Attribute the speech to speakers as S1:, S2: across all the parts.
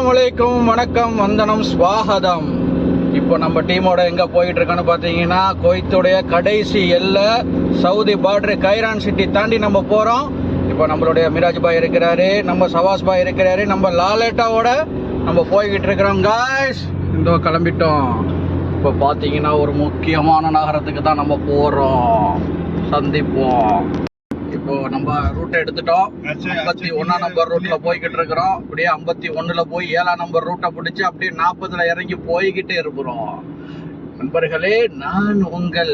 S1: அஸ்ஸலாமு அலைக்கும், வணக்கம், வந்தனம், ஸ்வாகதம். இப்போ நம்ம டீமோட எங்கே போயிட்டு இருக்கோன்னு பார்த்தீங்கன்னா, குவைத்துடைய கடைசி எல்லை சவுதி பார்டர் கைரான் சிட்டி தாண்டி நம்ம போகிறோம். இப்போ நம்மளுடைய மிராஜ் பாய் இருக்கிறாரு, நம்ம சவாஸ் பாய் இருக்கிறாரு, நம்ம லாலேட்டாவோட நம்ம போய்கிட்டு இருக்கிறோம். காய்ஸ், இந்த கிளம்பிட்டோம். இப்போ பார்த்தீங்கன்னா ஒரு முக்கியமான நகரத்துக்கு தான் நம்ம போகிறோம், சந்திப்போம். இப்போ நம்ம ரூட் எடுத்துட்டோம். 51 நம்பர் ரூட்ல போய்கிட்டு இருக்கிறோம். அப்படியே 51ல போய் 7 நம்பர் ரூட்டை பிடிச்சி அப்படியே 40ல இறங்கி போய்கிட்டே இருக்கிறோம். நண்பர்களே, நான் உங்கள்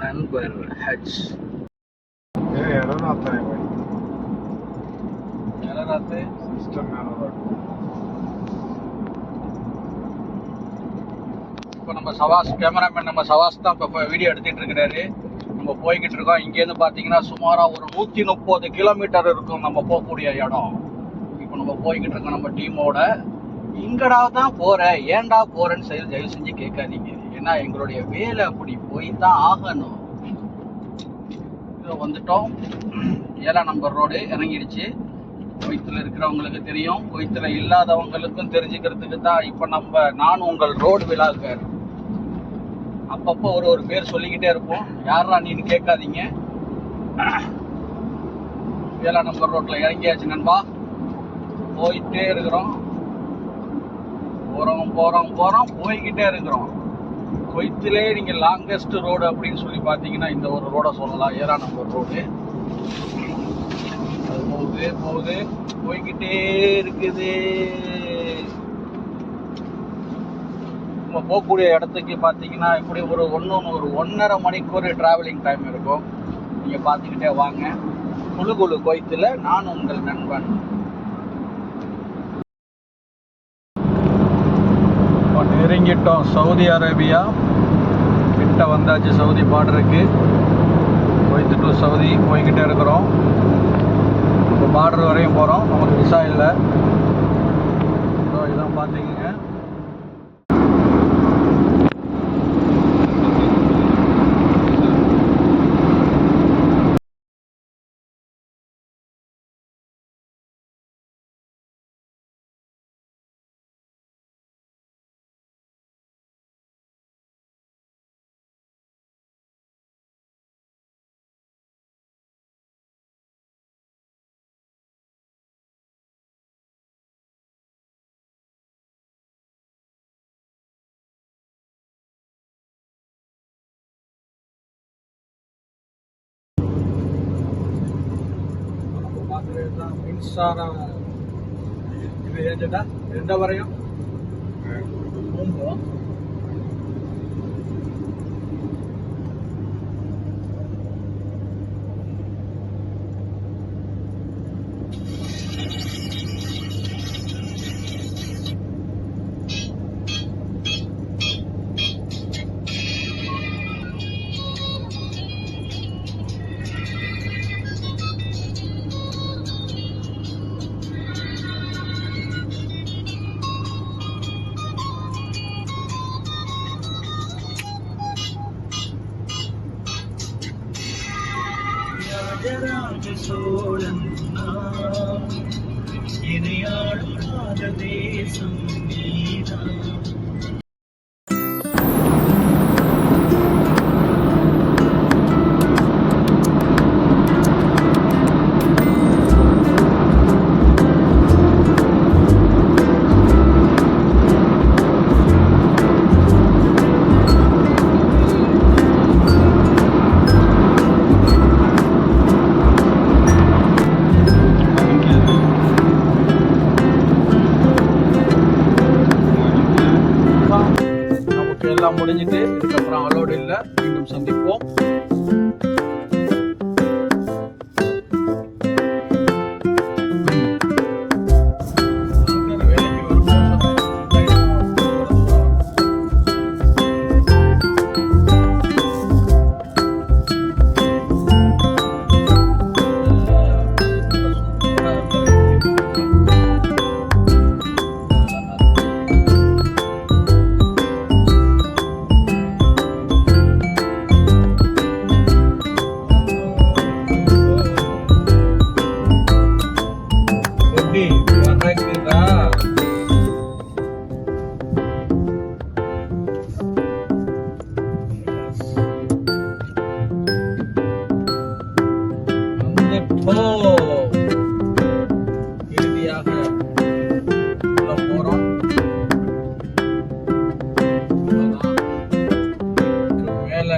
S1: நண்பர் ஹஜ். இப்போ நம்ம சவாஸ் கேமராமேன், நம்ம சவாஸ் தான் இப்போ வீடியோ எடுத்துட்டு இருக்கிறாரு. நம்ம போய்கிட்டு இருக்கோம். இங்கேருந்து பார்த்தீங்கன்னா சுமாராக ஒரு 130 கிலோமீட்டர் இருக்கும் நம்ம போகக்கூடிய இடம். இப்போ நம்ம போய்கிட்டு இருக்கோம் நம்ம டீமோட. இங்கடா தான் போகிறேன், ஏன்டா போகிறேன்னு தயவு செஞ்சு கேட்காதீங்க. ஏன்னா எங்களுடைய வேலை அப்படி போய் தான் ஆகணும். இதில் வந்துட்டோம். 7 நம்பர் ரோடு இறங்கிடுச்சு. குவைத்தில் இருக்கிறவங்களுக்கு தெரியும், குவைத்தில் இல்லாதவங்களுக்கும் தெரிஞ்சுக்கிறதுக்கு தான் இப்போ நான் உங்கள் ரோடு விழாக்கார். அப்பப்போ ஒரு பேர் சொல்லிக்கிட்டே இருப்போம். யாரா நீன்னு கேட்காதீங்க. 7 நம்பர் ரோட்ல இறங்கியாச்சு நண்பா. போயிட்டே இருக்கிறோம், போறோம் போய்கிட்டே இருக்கிறோம். குவைத்திலே நீங்க லாங்கஸ்ட் ரோடு அப்படின்னு சொல்லி பார்த்தீங்கன்னா இந்த ஒரு ரோட சொல்லலாம், 7 நம்பர் ரோடு. அது போகுது போய்கிட்டே இருக்குது. நம்ம போகக்கூடிய இடத்துக்கு பார்த்தீங்கன்னா இப்படி ஒரு 1.5 மணிக்கூர் டிராவலிங் டைம் இருக்கும். நீங்கள் பார்த்துக்கிட்டே வாங்க. குழு குவைத்தில் நான் உங்கள் நண்பன். நெருங்கிட்டோம் சவுதி அரேபியா கிட்ட வந்தாச்சு. சவுதி பார்டருக்கு குவைத் டு சவுதி போய்கிட்டே இருக்கிறோம். இப்போ பார்டர் வரையும் போகிறோம். நமக்கு விசா இல்லை. இதான் பார்த்தீங்க. மின்சாரம் இது ஏஜெண்டா எந்த வரையும் சோழன் இணையாடுகாத தேசம் நீதான். எல்லாம் முடிஞ்சிட்டு இதுக்கப்புறம் அலோடு இல்லை. மீண்டும் சந்திப்போம். வழியாக உள்ள போறோம். மேல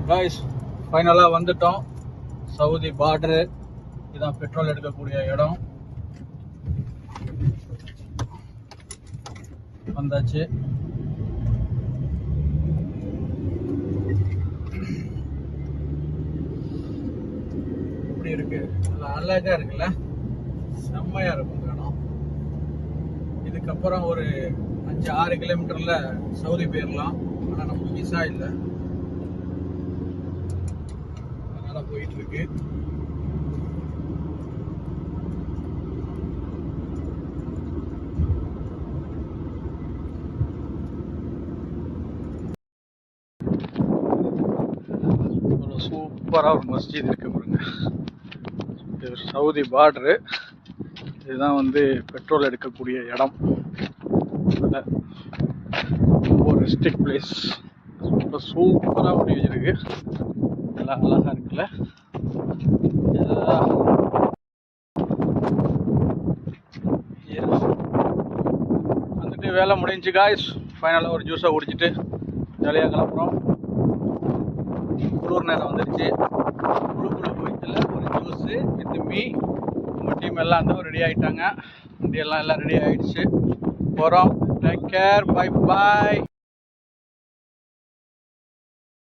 S1: गाइस ஃபைனலா வந்துட்டோம். சவுதி பார்டர் இதான் பெட்ரோல் எடுக்கக்கூடிய இடம். வந்தாச்சு. எப்படி இருக்கு? அழகா இருக்குல்ல, செம்மையா இருக்கும் இடம். இதுக்கப்புறம் ஒரு 5-6 கிலோமீட்டர்ல சவுதி போயிடலாம். ஆனா நமக்கு விசா இல்லை, அதனால போயிட்டு இருக்கு. சூப்பரா ஒரு மஸ்ஜித் இருக்கு பாருங்க. இது சவுதி பார்டரு. இதுதான் வந்து பெட்ரோல் எடுக்கக்கூடிய இடம். ரொம்ப ரெஸ்ட்ரிக்ட் பிளேஸ். ரொம்ப சூப்பரா ஒட்டி வச்சிருக்கு. எல்லாம் அழகா இருக்குல்ல. வந்துட்டு வேலை முடிஞ்சு காய்ஸ். ஃபைனலாக ஒரு ஜூஸை குடிச்சிட்டு ஜாலியாக கிளம்புறோம். குளிர் நேரம் வந்துருச்சு. குழுக்குள்ள போயிட்டுல ஒரு ஜூஸு வித் மீ. நம்ம டீம் எல்லாம் வந்து ரெடி ஆகிட்டாங்க. வண்டியெல்லாம் எல்லாம் ரெடி ஆகிடுச்சு. போகிறோம். Take care. Bye bye.